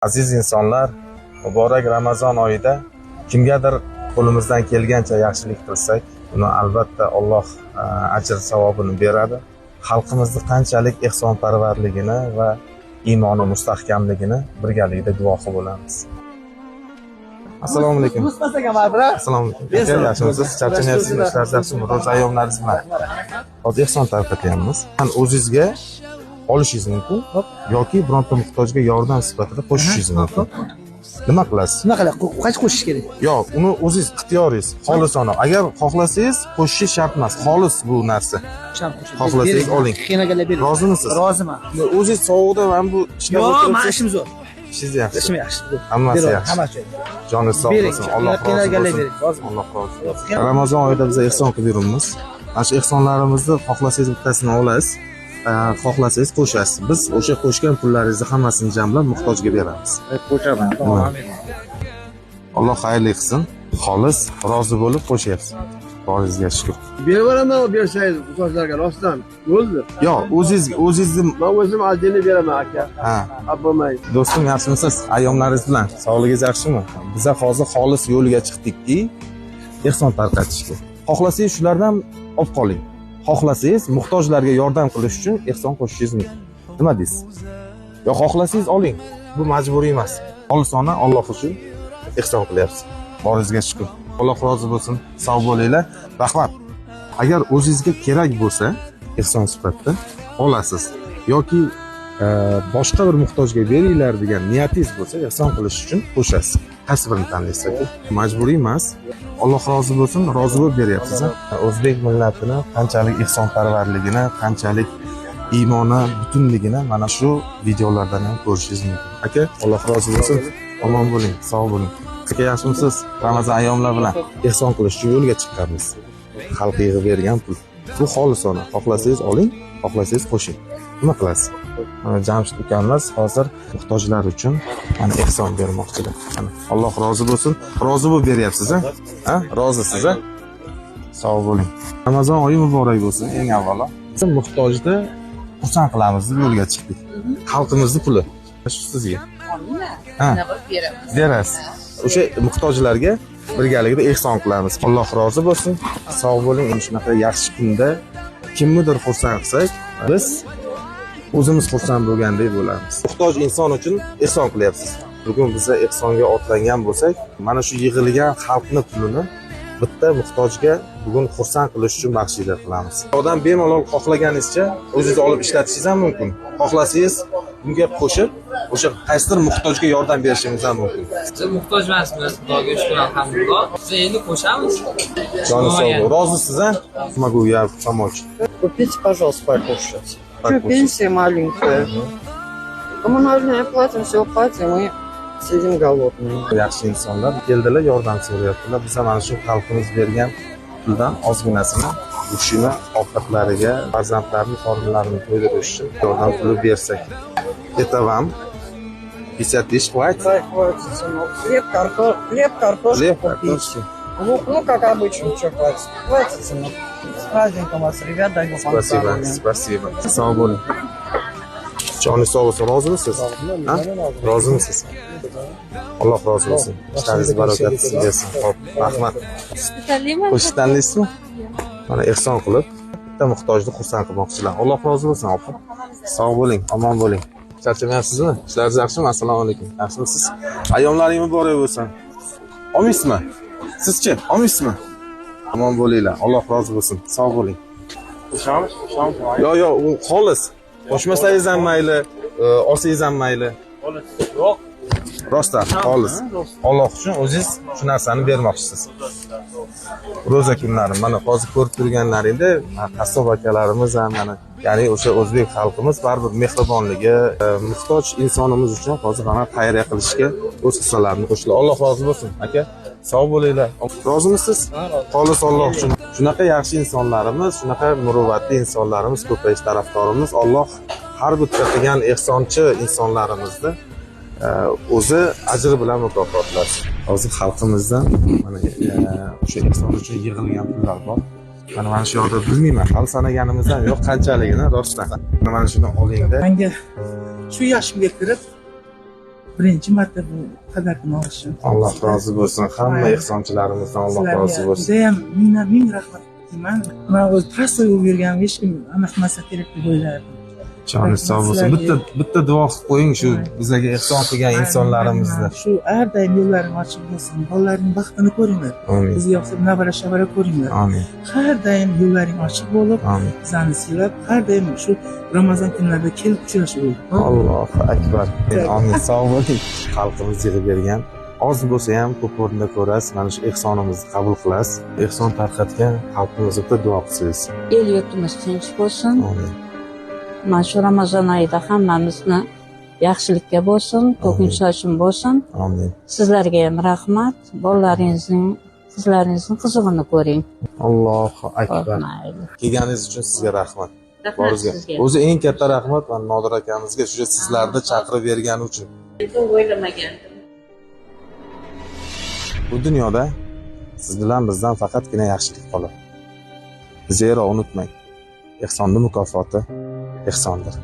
Aziz insonlar, muborak Ramazon oyida kimgadir qo'limizdan kelgancha yaxshilik qilsak, uni albatta Alloh ajr savobini beradi. Xalqimizni qanchalik ehsonparvarligini va iymoni mustahkamligini birgalikda guvohi bo'lamiz. Assalomu alaykum. Assalomu alaykum. Yaxshimisiz? Charchamayapsizmi? Ishlaringiz yaxshimi? Ro'za ayyomlaringiz bilan. Hozir ehson tarqatyapmiz. O'zingizga olishingiz mumkin yoki bironta muhtojga yordam sifatida qo'shishingiz mumkin. Nima qilasiz? Nima qilib qancha qo'shish kerak? Yo'q, uni o'zingiz ixtiyoringiz, xolisona. Agar xohlasangiz qo'shishingiz shart emas. Xolis bu narsa. Xohlasangiz oling. Qiynaganlar bering. Rozimisiz? Roziman. O'zingiz sovuqda mana bu ishga yo'q, men ishim zo'r. Ishingiz yaxshi. Ishim yaxshi. Hammasi yaxshi. Hammasi. Joningiz sog' bo'lsin. Alloh rozi bo'lsin. Alloh rozi bo'lsin. Ramazon oyida biz ehson qilib yuribmiz. Mana shu ehsonlarimizni xohlasangiz bittasini olasiz. Xohlasangiz qo'shasiz. Biz o'sha qo'shgan pullaringizni hammasini jamlab muhtojga beramiz. Qo'shaman. Alloh xayrli qilsin. Xolis, rozi bo'lib qo'shyapsiz. Boringizga shukr. Beraveraman bersangiz muhtojlarga rostdan. Bo'ldi. Yo'q, o'zingizni Men o'zim ajdini beraman aka. ha. Bo'lmaydi. Do'stim, yaxshimisiz? Ayyomlaringiz bilan. Sog'ligingiz yaxshimi? Biz hozir xolis yo'lga chiqdikki, ehson tarqatishga. Xohlasangiz shulardan olib qoling. Xohlasangiz muhtojlarga yordam qilish uchun ehson qo'shishingiz mumkin. Nima deysiz? Yo, xohlasangiz oling. Bu majburiy emas. Xolisona Alloh uchun ehson qilyapsiz. Boringizga shukr. Alloh rozi bo'lsin. Sog' bo'linglar. Rahmat. Agar o'zingizga kerak bo'lsa, ehson sifatida olasiz yoki boshqa bir muhtojga beringlar degan niyatingiz bo'lsa, ehson qilish uchun qo'shasiz. Qaysi birini tanlaysiz aka? Majburiy emas. Alloh rozi bo'lsin, rozi bo'lib beryapsiz. O'zbek millatini qanchalik ehsonparvarligini, qanchalik iymoni butunligini mana shu videolardan ham ko'rishingiz mumkin. Aka, Alloh rozi bo'lsin. Omon bo'ling, sog' bo'ling. Aka, yaxshimisiz? Ramazon ayyomlar bilan ehson qilish uchun yo'lga chiqqanmiz. Xalq yig'ib bergan pul. Bu xolisona. Xohlasangiz oling, xohlasangiz qo'shing. Nima qilasiz? Jamshid ukamimiz hozir muhtojlar uchun mana ehson bermoqchilar. Alloh rozi bo'lsin. Rozi bo'lib beryapsiz, ha? Ha? Rozisiz, ha? Sog' bo'ling. Ramazon oyi muborak bo'lsin eng avvalo. Biz muhtojni xursand qilamiz deb yo'lga chiqdik. Xalqimizning puli. Shu sizga. Ha. Berasiz. O'sha muhtojlarga birgalikda ehson qilamiz. Alloh rozi bo'lsin. Sog' bo'ling. Shunaqa yaxshi kunda kimnidir xursand qilsak, biz o'zimiz xursand bo'lgandek bo'lamiz. Muhtoj inson uchun ehson qilyapsiz. Bugun biz ehsonga otlangan bo'lsak, mana shu yig'ilgan xalqning pulini bitta muhtojga bugun xursand qilish uchun baxshiylar qilamiz. Odam bemalol xohlaganingizcha o'zingiz olib ishlatishingiz ham mumkin. Xohlasangiz bunga qo'shib o'sha qaysidir muhtojga yordam berishingiz ham mumkin. Siz muhtoj emasmiz, Xudoga shukr, alhamdulillah. Biz endi qo'shamiz. Joni sog'. Rozisiz, ha? Могу я помочь. Купите, пожалуйста, покушать. Что, пенсия маленькая. Коммунальные платим, все платим, и сидим голодные. Yaxshi insonlar keldilar, yordam so'rayaptilar. Biz ham mana shu xalqimiz bergan puldan ozginasini mushina ovqatlariga, farzandlarning formalarini to'ydirish uchun yordam puli bersak. Это вам 50 тысяч хватит? Хватит, сынок. Хлеб, картошку Хлеб, купить. картошку. Ну, как обычно, что хватит? Хватит, сынок. С праздником вас, ребят, дай Бог вам Спасибо, здоровья. spasiba. Sog' bo'ling. Joni sog' bo'lsin. Rozimisiz? Ha? Rozimisiz? Alloh rozi bo'lsin. Ishlaringiz barokat bersin. Xo'p, rahmat. Qo'shiq tanlaysizmi? Mana ehson qilib bitta muhtojni xursand qilmoqchilar. Alloh rozi bo'lsin, opa. Sog' bo'ling, omon bo'ling. Charchamayapsizmi? Ishlaringiz yaxshimi? Assalomu alaykum. Yaxshimisiz? Ayyomlaring muborak bo'lsin. Olmaysizmi? Sizchi? Olmaysizmi? Omon bo'linglar. Alloh rozi bo'lsin. Sog' bo'ling. Yo'q, u xolis. Qo'shmasangiz ham mayli, olsangiz ham mayli. Yo'q. Rostdan, xolis. Alloh uchun o'zingiz shu narsani bermoqchisiz. Ro'za kunlari mana hozir ko'rib turganlaringda qassob akalarimiz ham mana, ya'ni o'sha o'zbek xalqimiz baribir mehribonligi, muhtoj insonimiz uchun hozir mana xayriya qilishga o'z hissalarini qo'shdilar. Alloh rozi bo'lsin, aka. Sog' bo'linglar. Rozimisiz? Xolis Alloh uchun. Shunaqa yaxshi insonlarimiz, shunaqa muruvvatli insonlarimiz ko'payish tarafdorimiz. Alloh har bitta qilgan ehsonchi insonlarimizni o'zi ajri bilan mukofotlasin. Hozir xalqimizdan mana o'sha ehson uchun yig'ilgan pullar bor. Mana shu yoqda bilmayman, hali sanaganimizdan yo'q qanchaligini rostdan. Mana shuni olingda. Menga shu yoshimga kirib birinchi marta bu qadarni olishim. Alloh rozi bo'lsin. Hamma ehsonchilarimizdan Alloh rozi bo'lsin. Judayam ming rahmat deyman. Men o'z trassa yo'l yurgan hech kim aniqmasa kerak deb o'ylardim. Joningiz sog' bo'lsin. Bitta duo qilib qo'ying shu bizlarga ehson qilgan insonlarimizni. Shu har doim yo'llaring ochiq bo'lsin. Bolalaring baxtini ko'ringlar. Amin. Bizga yoqsa navara shavara ko'ringlar. Amin. Har doim yo'llaring ochiq bo'lib, Amin. bizlarni silab, har doim shu Ramazon kunlarida kelib uchrashib Allohu akbar. Amin. Sog' bo'ling. Xalqimiz yig'ib bergan. Oz bo'lsa ham ko'p o'rinda ko'rasiz. Mana shu ehsonimizni qabul qilasiz. Ehson tarqatgan xalqimizga bitta duo qilsangiz. El yurtimiz tinch bo'lsin. Amin. Mana shu Ramazon oyida hammamizni yaxshilikka bo'lsin, to'kinch sochim bo'lsin. Amin. Sizlarga ham rahmat. Bolalaringizning, qizlaringizning qizig'ini ko'ring. Allohu akbar. Mayli. Kelganingiz uchun sizga rahmat. Rahmat Boringizga. sizga. O'zi eng katta rahmat mana Nodir akamizga shu sizlarni chaqirib bergani uchun. O'ylamagandim. Bu dunyoda siz bilan bizdan faqatgina yaxshilik qoladi. Zero unutmang, ehsonning mukofoti ehsondir.